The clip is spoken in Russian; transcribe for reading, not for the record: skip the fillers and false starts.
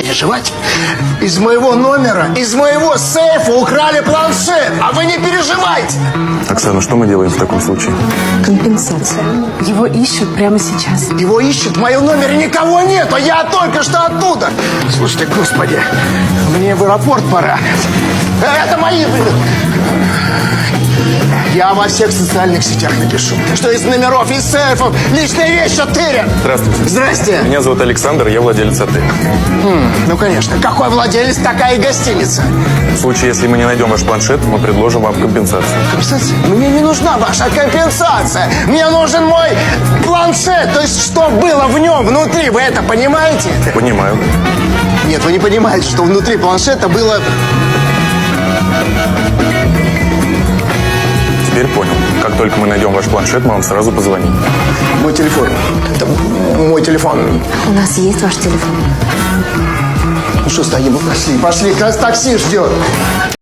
переживать. Из моего номера, из моего сейфа украли планшет, а вы не переживайте. Оксана, что мы делаем в таком случае? Компенсация. Его ищут прямо сейчас. Его ищут, в моем номере никого нет, а я только что оттуда. Слушайте, господи, мне в аэропорт пора. Это мои... Я во всех социальных сетях напишу, что из номеров, из сейфов личные вещи оттырят. Здравствуйте. Здрасте. Меня зовут Александр, я владелец отеля. Ну, конечно. Какой владелец, такая и гостиница. В случае, если мы не найдем ваш планшет, мы предложим вам компенсацию. Компенсация? Мне не нужна ваша компенсация. Мне нужен мой планшет. То есть, что было в нем внутри. Вы это понимаете? Понимаю. Нет, вы не понимаете, что внутри планшета было... Теперь понял. Как только мы найдем ваш планшет, мы вам сразу позвоним. Мой телефон. Это мой телефон. У нас есть ваш телефон. Ну что стоим? Пошли, пошли. Нас такси ждет.